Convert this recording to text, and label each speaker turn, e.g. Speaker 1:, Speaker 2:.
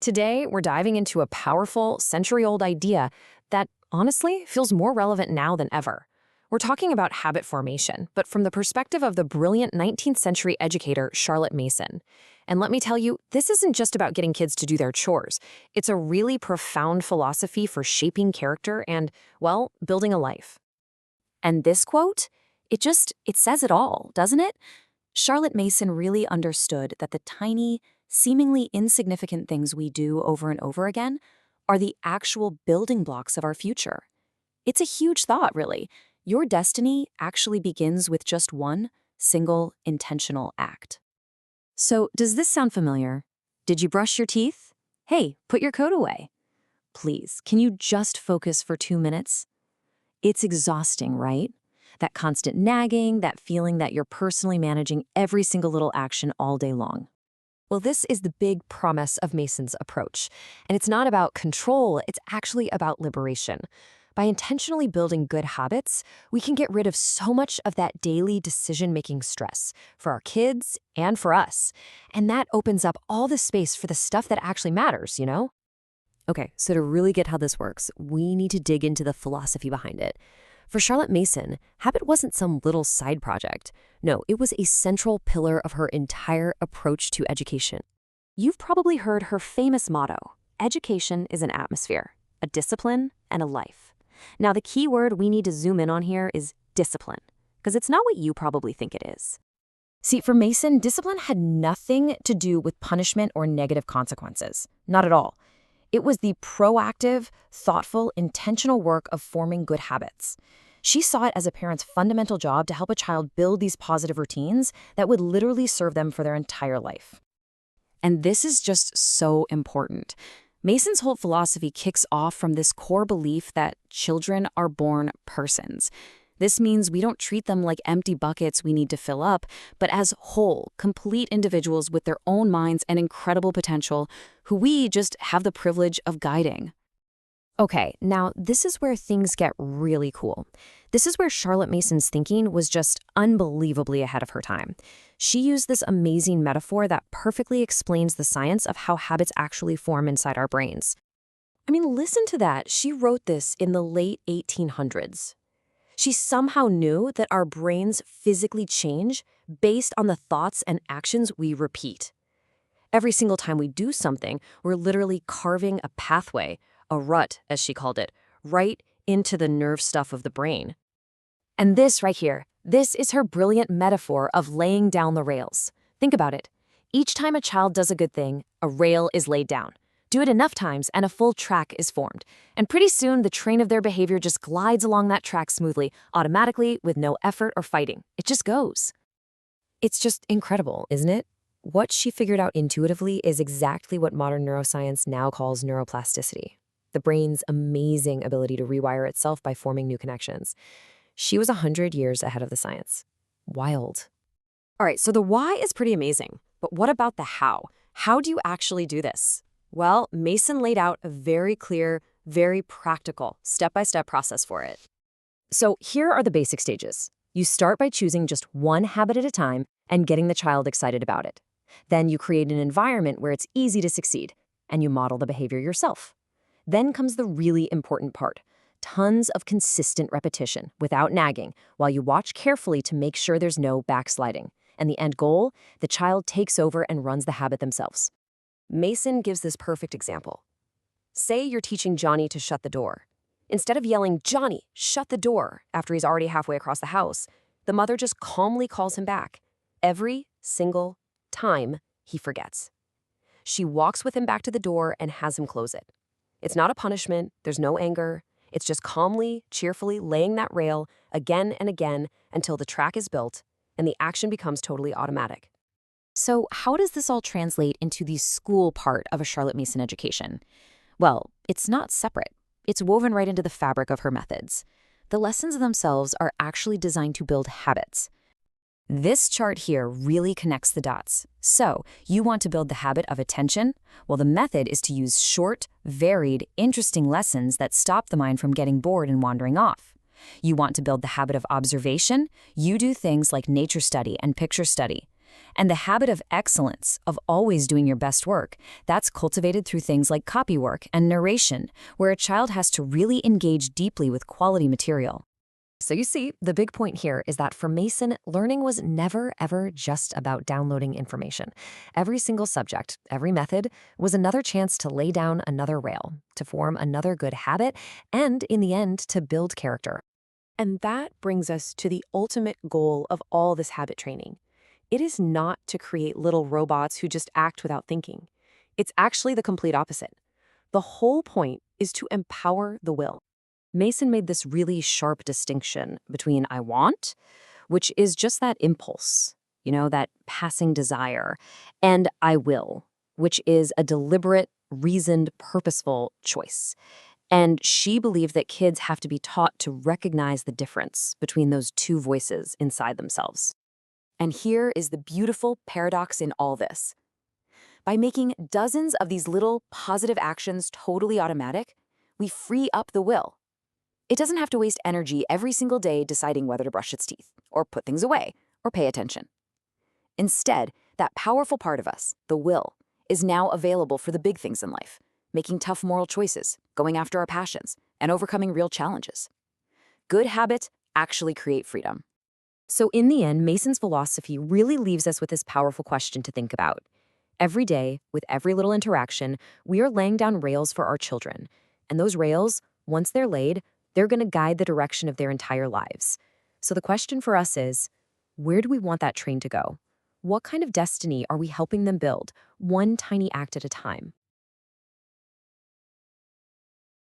Speaker 1: Today, we're diving into a powerful, century-old idea that, honestly, feels more relevant now than ever. We're talking about habit formation, but from the perspective of the brilliant 19th century educator Charlotte Mason. And let me tell you, this isn't just about getting kids to do their chores. It's a really profound philosophy for shaping character and, well, building a life.
Speaker 2: And this quote, it says it all, doesn't it? Charlotte Mason really understood that the tiny, seemingly insignificant things we do over and over again are the actual building blocks of our future. It's a huge thought, really. Your destiny actually begins with just one single intentional act. So, does this sound familiar? Did you brush your teeth? Hey, put your coat away. Please, can you just focus for 2 minutes? It's exhausting, right? That constant nagging, that feeling that you're personally managing every single little action all day long.
Speaker 1: Well, this is the big promise of Mason's approach. And it's not about control, it's actually about liberation. By intentionally building good habits, we can get rid of so much of that daily decision-making stress for our kids and for us. And that opens up all the space for the stuff that actually matters, you know? Okay, so to really get how this works, we need to dig into the philosophy behind it. For Charlotte Mason, habit wasn't some little side project. No, it was a central pillar of her entire approach to education. You've probably heard her famous motto, education is an atmosphere, a discipline, and a life. Now, the key word we need to zoom in on here is discipline, because it's not what you probably think it is. See, for Mason, discipline had nothing to do with punishment or negative consequences. Not at all. It was the proactive, thoughtful, intentional work of forming good habits. She saw it as a parent's fundamental job to help a child build these positive routines that would literally serve them for their entire life. And this is just so important. Mason's whole philosophy kicks off from this core belief that children are born persons. This means we don't treat them like empty buckets we need to fill up, but as whole, complete individuals with their own minds and incredible potential, who we just have the privilege of guiding. Okay, now this is where things get really cool. This is where Charlotte Mason's thinking was just unbelievably ahead of her time. She used this amazing metaphor that perfectly explains the science of how habits actually form inside our brains. I mean, listen to that. She wrote this in the late 1800s. She somehow knew that our brains physically change based on the thoughts and actions we repeat. Every single time we do something, we're literally carving a pathway, a rut, as she called it, right into the nerve stuff of the brain. And this right here, this is her brilliant metaphor of laying down the rails. Think about it. Each time a child does a good thing, a rail is laid down. Do it enough times and a full track is formed. And pretty soon, the train of their behavior just glides along that track smoothly, automatically, with no effort or fighting. It just goes. It's just incredible, isn't it? What she figured out intuitively is exactly what modern neuroscience now calls neuroplasticity, the brain's amazing ability to rewire itself by forming new connections. She was 100 years ahead of the science. Wild. All right, so the why is pretty amazing, but what about the how? How do you actually do this? Well, Mason laid out a very clear, very practical, step-by-step process for it. So here are the basic stages. You start by choosing just one habit at a time and getting the child excited about it. Then you create an environment where it's easy to succeed, and you model the behavior yourself. Then comes the really important part. Tons of consistent repetition without nagging, while you watch carefully to make sure there's no backsliding. And the end goal, the child takes over and runs the habit themselves. Mason gives this perfect example. Say you're teaching Johnny to shut the door. Instead of yelling, "Johnny, shut the door," after he's already halfway across the house, the mother just calmly calls him back. Every single time he forgets. She walks with him back to the door and has him close it. It's not a punishment, there's no anger. It's just calmly, cheerfully laying that rail again and again until the track is built and the action becomes totally automatic. So how does this all translate into the school part of a Charlotte Mason education? Well, it's not separate. It's woven right into the fabric of her methods. The lessons themselves are actually designed to build habits. This chart here really connects the dots. So, you want to build the habit of attention? Well, the method is to use short, varied, interesting lessons that stop the mind from getting bored and wandering off. You want to build the habit of observation? You do things like nature study and picture study.
Speaker 2: And the habit of excellence, of always doing your best work, that's cultivated through things like copywork and narration, where a child has to really engage deeply with quality material.
Speaker 1: So you see, the big point here is that for Mason, learning was never, ever just about downloading information. Every single subject, every method, was another chance to lay down another rail, to form another good habit, and in the end, to build character.
Speaker 3: And that brings us to the ultimate goal of all this habit training. It is not to create little robots who just act without thinking. It's actually the complete opposite. The whole point is to empower the will.
Speaker 2: Mason made this really sharp distinction between I want, which is just that impulse, that passing desire, and I will, which is a deliberate, reasoned, purposeful choice. And she believed that kids have to be taught to recognize the difference between those two voices inside themselves. And here is the beautiful paradox in all this. By making dozens of these little positive actions totally automatic, we free up the will. It doesn't have to waste energy every single day deciding whether to brush its teeth, or put things away, or pay attention. Instead, that powerful part of us, the will, is now available for the big things in life, making tough moral choices, going after our passions, and overcoming real challenges. Good habits actually create freedom. So in the end, Mason's philosophy really leaves us with this powerful question to think about. Every day, with every little interaction, we are laying down rails for our children. And those rails, once they're laid, they're going to guide the direction of their entire lives. So the question for us is, where do we want that train to go? What kind of destiny are we helping them build, one tiny act at a time?